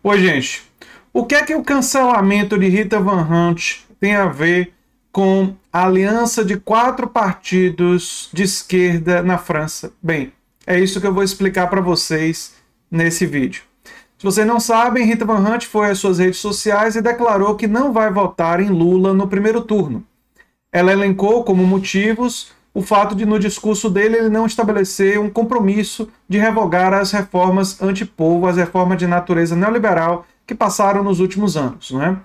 Oi, gente. O que é que o cancelamento de Rita Van Hunt tem a ver com a aliança de 4 partidos de esquerda na França? Bem, é isso que eu vou explicar para vocês nesse vídeo. Se vocês não sabem, Rita Van Hunt foi às suas redes sociais e declarou que não vai votar em Lula no primeiro turno. Ela elencou como motivos o fato de, no discurso dele, ele não estabelecer um compromisso de revogar as reformas antipovo, as reformas de natureza neoliberal que passaram nos últimos anos. Não é?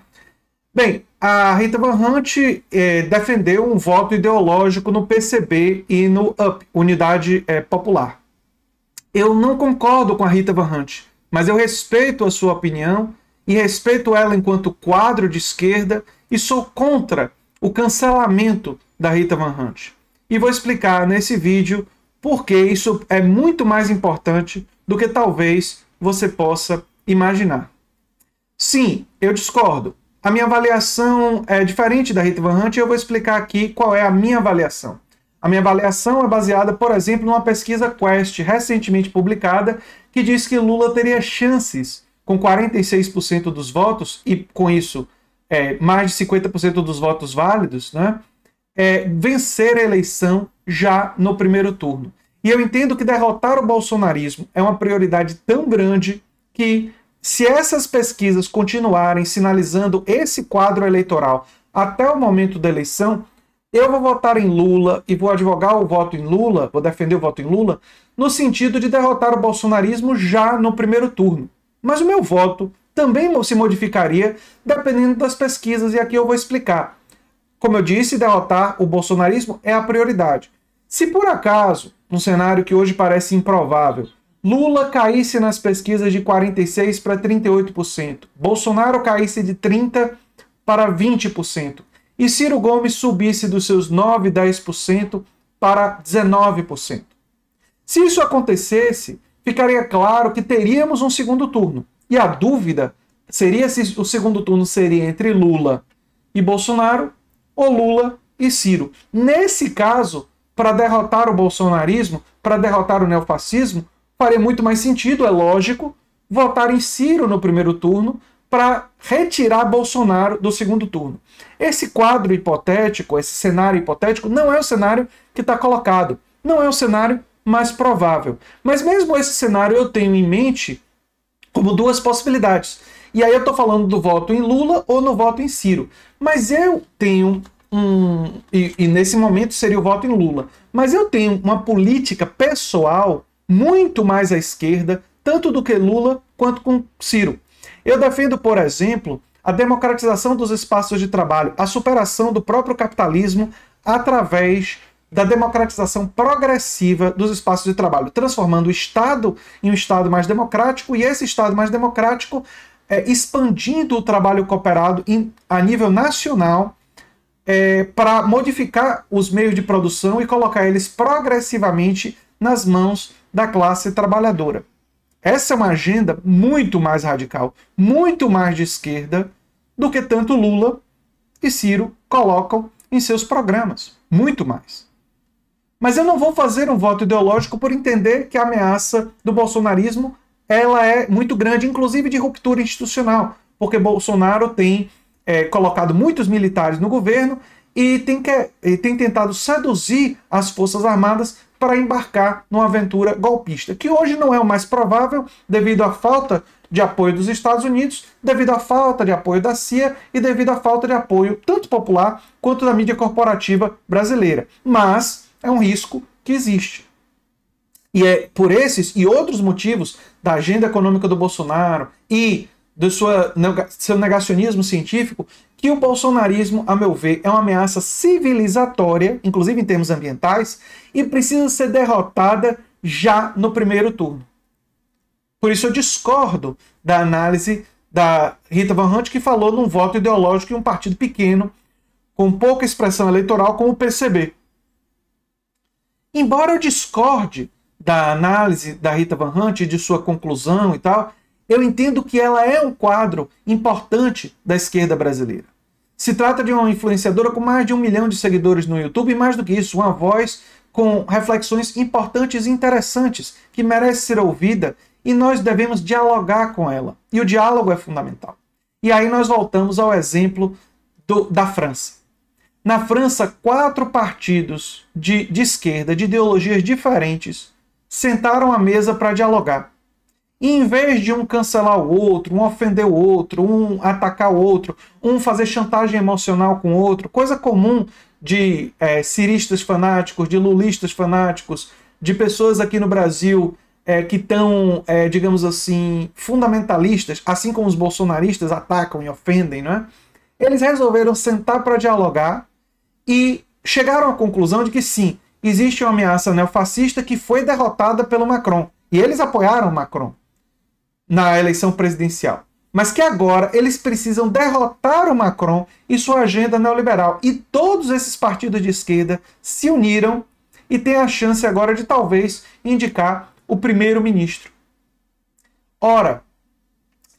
Bem, a Rita Van Hunt defendeu um voto ideológico no PCB e no UP, Unidade Popular. Eu não concordo com a Rita Van Hunt, mas eu respeito a sua opinião e respeito ela enquanto quadro de esquerda e sou contra o cancelamento da Rita Van Hunt. E vou explicar nesse vídeo por que isso é muito mais importante do que talvez você possa imaginar. Sim, eu discordo. A minha avaliação é diferente da Rita Van Hunt e eu vou explicar aqui qual é a minha avaliação. A minha avaliação é baseada, por exemplo, numa pesquisa Quest recentemente publicada que diz que Lula teria chances, com 46% dos votos, e com isso mais de 50% dos votos válidos, né? Vencer a eleição já no primeiro turno. E eu entendo que derrotar o bolsonarismo é uma prioridade tão grande que, se essas pesquisas continuarem sinalizando esse quadro eleitoral até o momento da eleição, eu vou votar em Lula e vou advogar o voto em Lula, vou defender o voto em Lula, no sentido de derrotar o bolsonarismo já no primeiro turno. Mas o meu voto também se modificaria dependendo das pesquisas, e aqui eu vou explicar. Como eu disse, derrotar o bolsonarismo é a prioridade. Se por acaso, num cenário que hoje parece improvável, Lula caísse nas pesquisas de 46% para 38%, Bolsonaro caísse de 30% para 20%, e Ciro Gomes subisse dos seus 9%, 10% para 19%. Se isso acontecesse, ficaria claro que teríamos um segundo turno. E a dúvida seria se o segundo turno seria entre Lula e Bolsonaro ou Lula e Ciro. Nesse caso, para derrotar o bolsonarismo, para derrotar o neofascismo, faria muito mais sentido, é lógico, votar em Ciro no primeiro turno para retirar Bolsonaro do segundo turno. Esse quadro hipotético, esse cenário hipotético, não é o cenário que está colocado. Não é o cenário mais provável. Mas mesmo esse cenário eu tenho em mente como duas possibilidades. E aí eu estou falando do voto em Lula ou no voto em Ciro. Mas eu tenho e nesse momento seria o voto em Lula. Mas eu tenho uma política pessoal muito mais à esquerda, tanto do que Lula quanto com Ciro. Eu defendo, por exemplo, a democratização dos espaços de trabalho, a superação do próprio capitalismo através da democratização progressiva dos espaços de trabalho, transformando o Estado em um Estado mais democrático e esse Estado mais democrático expandindo o trabalho cooperado a nível nacional para modificar os meios de produção e colocar eles progressivamente nas mãos da classe trabalhadora. Essa é uma agenda muito mais radical, muito mais de esquerda do que tanto Lula e Ciro colocam em seus programas. Muito mais. Mas eu não vou fazer um voto ideológico por entender que a ameaça do bolsonarismo ela é muito grande, inclusive de ruptura institucional, porque Bolsonaro tem colocado muitos militares no governo e tem tentado seduzir as Forças Armadas para embarcar numa aventura golpista, que hoje não é o mais provável devido à falta de apoio dos Estados Unidos, devido à falta de apoio da CIA e devido à falta de apoio tanto popular quanto da mídia corporativa brasileira. Mas é um risco que existe. E é por esses e outros motivos da agenda econômica do Bolsonaro e do seu negacionismo científico que o bolsonarismo, a meu ver, é uma ameaça civilizatória, inclusive em termos ambientais, e precisa ser derrotada já no primeiro turno. Por isso eu discordo da análise da Rita Van Hunt, que falou num voto ideológico em um partido pequeno, com pouca expressão eleitoral, como o PCB. Embora eu discorde da análise da Rita Van Hunt, de sua conclusão e tal, eu entendo que ela é um quadro importante da esquerda brasileira. Se trata de uma influenciadora com mais de 1 milhão de seguidores no YouTube e mais do que isso, uma voz com reflexões importantes e interessantes que merece ser ouvida e nós devemos dialogar com ela. E o diálogo é fundamental. E aí nós voltamos ao exemplo da França. Na França, 4 partidos de esquerda, de ideologias diferentes, sentaram à mesa para dialogar. E em vez de um cancelar o outro, um ofender o outro, um atacar o outro, um fazer chantagem emocional com o outro, coisa comum de ciristas fanáticos, de lulistas fanáticos, de pessoas aqui no Brasil que estão, digamos assim, fundamentalistas, assim como os bolsonaristas atacam e ofendem, não é? Eles resolveram sentar para dialogar e chegaram à conclusão de que sim, existe uma ameaça neofascista que foi derrotada pelo Macron. E eles apoiaram o Macron na eleição presidencial. Mas que agora eles precisam derrotar o Macron e sua agenda neoliberal. E todos esses partidos de esquerda se uniram e têm a chance agora de talvez indicar o primeiro-ministro. Ora,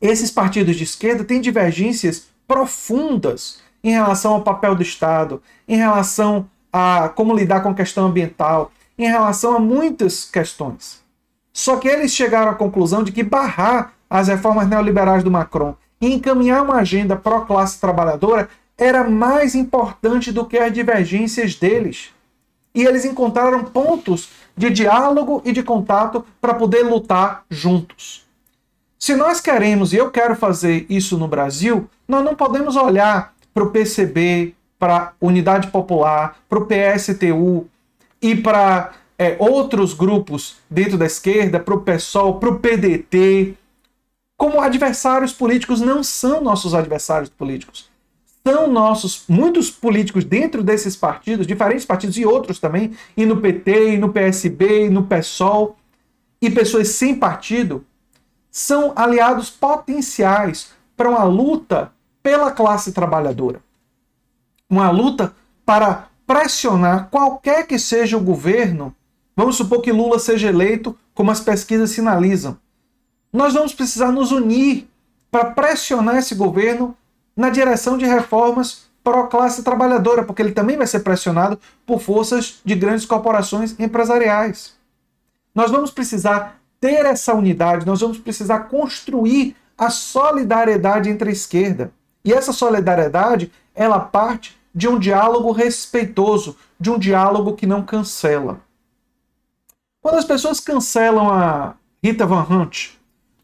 esses partidos de esquerda têm divergências profundas em relação ao papel do Estado, em relação a como lidar com a questão ambiental, em relação a muitas questões. Só que eles chegaram à conclusão de que barrar as reformas neoliberais do Macron e encaminhar uma agenda pró-classe trabalhadora era mais importante do que as divergências deles. E eles encontraram pontos de diálogo e de contato para poder lutar juntos. Se nós queremos, e eu quero fazer isso no Brasil, nós não podemos olhar para o PCB, para a Unidade Popular, para o PSTU e para outros grupos dentro da esquerda, para o PSOL, para o PDT, como adversários políticos. Não são nossos adversários políticos. São muitos políticos dentro desses partidos, diferentes partidos e outros também, e no PT, e no PSB, e no PSOL, e pessoas sem partido, são aliados potenciais para uma luta pela classe trabalhadora. Uma luta para pressionar qualquer que seja o governo. Vamos supor que Lula seja eleito, como as pesquisas sinalizam. Nós vamos precisar nos unir para pressionar esse governo na direção de reformas pró-classe trabalhadora, porque ele também vai ser pressionado por forças de grandes corporações empresariais. Nós vamos precisar ter essa unidade, nós vamos precisar construir a solidariedade entre a esquerda. E essa solidariedade, ela parte de um diálogo respeitoso, de um diálogo que não cancela. Quando as pessoas cancelam a Rita Van Hunt,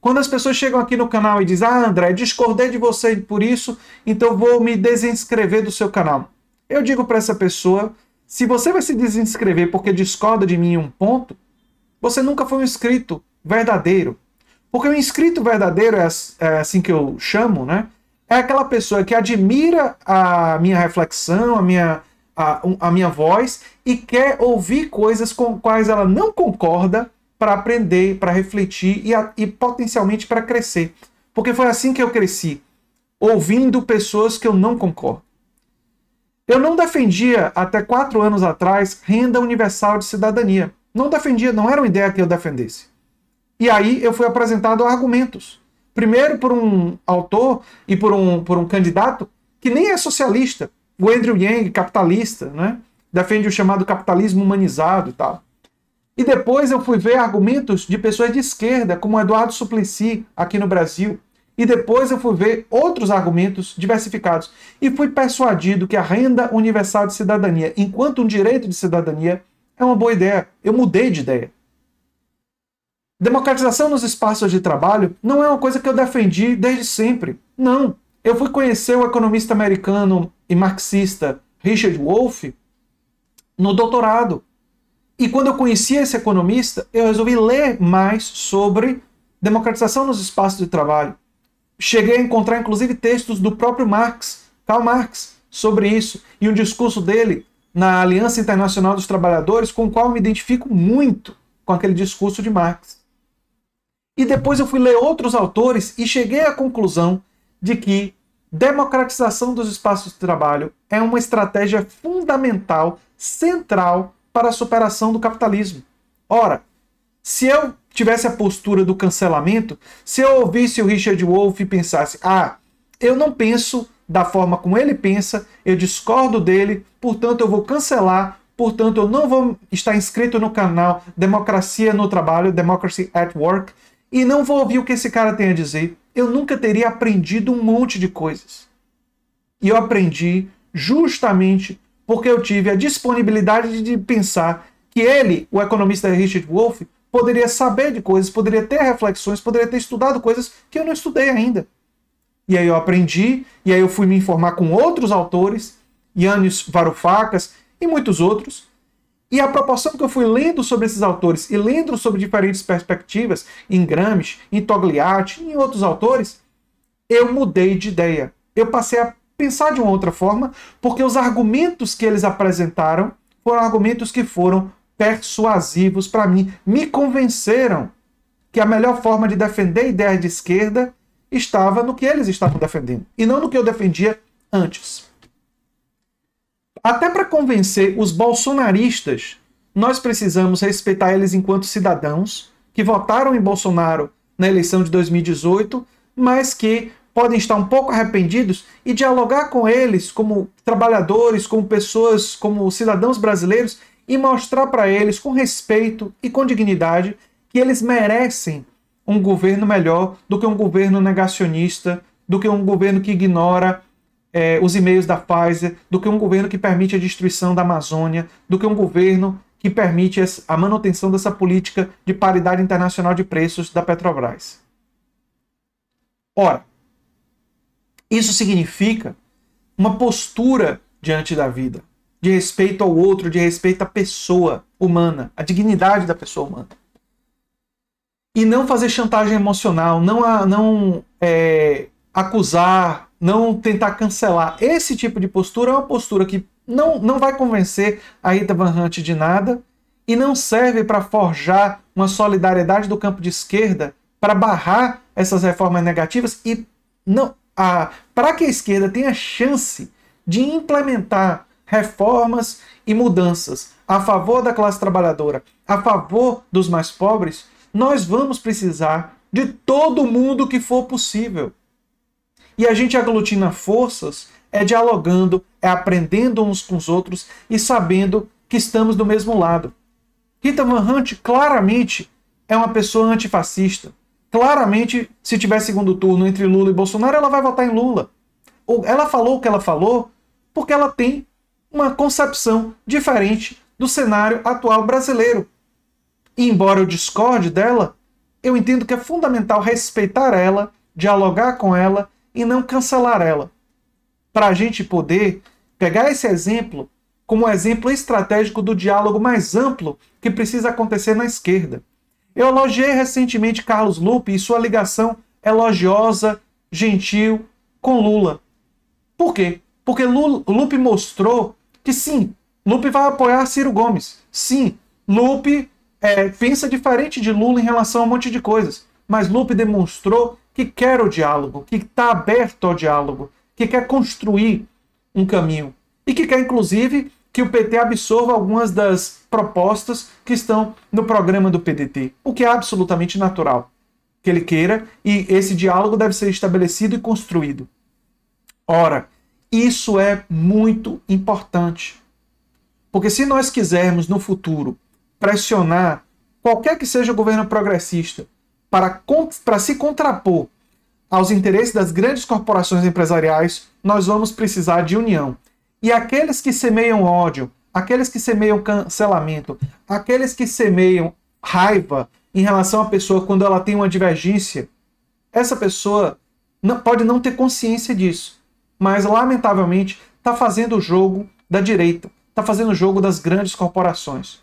quando as pessoas chegam aqui no canal e dizem: ah, André, discordei de você por isso, então vou me desinscrever do seu canal. Eu digo para essa pessoa: se você vai se desinscrever porque discorda de mim em um ponto, você nunca foi um inscrito verdadeiro. Porque o inscrito verdadeiro, é assim que eu chamo, né? É aquela pessoa que admira a minha reflexão, a minha voz e quer ouvir coisas com quais ela não concorda para aprender, para refletir e potencialmente para crescer. Porque foi assim que eu cresci, ouvindo pessoas que eu não concordo. Eu não defendia, até 4 anos atrás, renda universal de cidadania. Não defendia, não era uma ideia que eu defendesse. E aí eu fui apresentado argumentos. Primeiro por um autor e por um candidato que nem é socialista. O Andrew Yang, capitalista, né? Defende o chamado capitalismo humanizado e tal. E depois eu fui ver argumentos de pessoas de esquerda, como Eduardo Suplicy, aqui no Brasil. E depois eu fui ver outros argumentos diversificados. E fui persuadido que a renda universal de cidadania, enquanto um direito de cidadania, é uma boa ideia. Eu mudei de ideia. Democratização nos espaços de trabalho não é uma coisa que eu defendi desde sempre. Não. Eu fui conhecer o economista americano e marxista Richard Wolff no doutorado. E quando eu conheci esse economista, eu resolvi ler mais sobre democratização nos espaços de trabalho. Cheguei a encontrar, inclusive, textos do próprio Marx, Karl Marx, sobre isso. E um discurso dele na Aliança Internacional dos Trabalhadores, com o qual eu me identifico muito com aquele discurso de Marx. E depois eu fui ler outros autores e cheguei à conclusão de que democratização dos espaços de trabalho é uma estratégia fundamental, central, para a superação do capitalismo. Ora, se eu tivesse a postura do cancelamento, se eu ouvisse o Richard Wolff e pensasse: ah, eu não penso da forma como ele pensa, eu discordo dele, portanto eu vou cancelar, portanto eu não vou estar inscrito no canal Democracia no Trabalho, Democracy at Work, e não vou ouvir o que esse cara tem a dizer, eu nunca teria aprendido um monte de coisas. E eu aprendi justamente porque eu tive a disponibilidade de pensar que ele, o economista Richard Wolff, poderia saber de coisas, poderia ter reflexões, poderia ter estudado coisas que eu não estudei ainda. E aí eu aprendi, e aí eu fui me informar com outros autores, Yanis Varoufakis e muitos outros. E a proporção que eu fui lendo sobre esses autores e lendo sobre diferentes perspectivas, em Gramsci, em Togliatti e em outros autores, eu mudei de ideia. Eu passei a pensar de uma outra forma, porque os argumentos que eles apresentaram foram argumentos que foram persuasivos para mim, me convenceram que a melhor forma de defender ideias de esquerda estava no que eles estavam defendendo, e não no que eu defendia antes. Até para convencer os bolsonaristas, nós precisamos respeitar eles enquanto cidadãos que votaram em Bolsonaro na eleição de 2018, mas que podem estar um pouco arrependidos, e dialogar com eles como trabalhadores, como pessoas, como cidadãos brasileiros, e mostrar para eles com respeito e com dignidade que eles merecem um governo melhor do que um governo negacionista, do que um governo que ignora os e-mails da Pfizer, do que um governo que permite a destruição da Amazônia, do que um governo que permite a manutenção dessa política de paridade internacional de preços da Petrobras. Ora, isso significa uma postura diante da vida, de respeito ao outro, de respeito à pessoa humana, à dignidade da pessoa humana. E não fazer chantagem emocional, não acusar, não tentar cancelar. Esse tipo de postura é uma postura que não vai convencer a Rita Van Hunt de nada e não serve para forjar uma solidariedade do campo de esquerda para barrar essas reformas negativas e para que a esquerda tenha chance de implementar reformas e mudanças a favor da classe trabalhadora, a favor dos mais pobres, nós vamos precisar de todo mundo que for possível. E a gente aglutina forças dialogando, aprendendo uns com os outros e sabendo que estamos do mesmo lado. Rita Van Hunt claramente é uma pessoa antifascista. Claramente, se tiver segundo turno entre Lula e Bolsonaro, ela vai votar em Lula. Ela falou o que ela falou porque ela tem uma concepção diferente do cenário atual brasileiro. E embora eu discorde dela, eu entendo que é fundamental respeitar ela, dialogar com ela e não cancelar ela. Para a gente poder pegar esse exemplo como exemplo estratégico do diálogo mais amplo que precisa acontecer na esquerda. Eu elogiei recentemente Carlos Lupe e sua ligação elogiosa, gentil, com Lula. Por quê? Porque Lupe mostrou que sim, Lupe vai apoiar Ciro Gomes. Sim, Lupe pensa diferente de Lula em relação a um monte de coisas. Mas Lupe demonstrou que quer o diálogo, que está aberto ao diálogo, que quer construir um caminho. E que quer, inclusive, que o PT absorva algumas das propostas que estão no programa do PDT. O que é absolutamente natural que ele queira, e esse diálogo deve ser estabelecido e construído. Ora, isso é muito importante. Porque se nós quisermos, no futuro, pressionar qualquer que seja o governo progressista para se contrapor aos interesses das grandes corporações empresariais, nós vamos precisar de união. E aqueles que semeiam ódio, aqueles que semeiam cancelamento, aqueles que semeiam raiva em relação à pessoa quando ela tem uma divergência, essa pessoa pode não ter consciência disso, mas lamentavelmente está fazendo o jogo da direita, está fazendo o jogo das grandes corporações.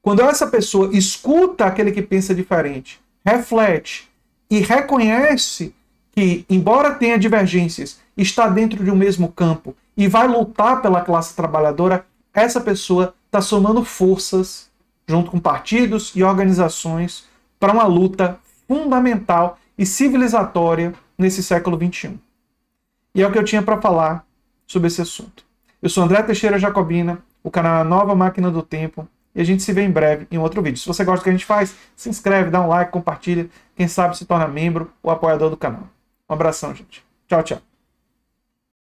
Quando essa pessoa escuta aquele que pensa diferente, reflete e reconhece que, embora tenha divergências, está dentro de um mesmo campo e vai lutar pela classe trabalhadora, essa pessoa está somando forças junto com partidos e organizações para uma luta fundamental e civilizatória nesse século XXI. E é o que eu tinha para falar sobre esse assunto. Eu sou André Teixeira Jacobina, o canal é a Nova Máquina do Tempo, e a gente se vê em breve em outro vídeo. Se você gosta do que a gente faz, se inscreve, dá um like, compartilha, quem sabe se torna membro ou apoiador do canal. Um abração, gente. Tchau, tchau.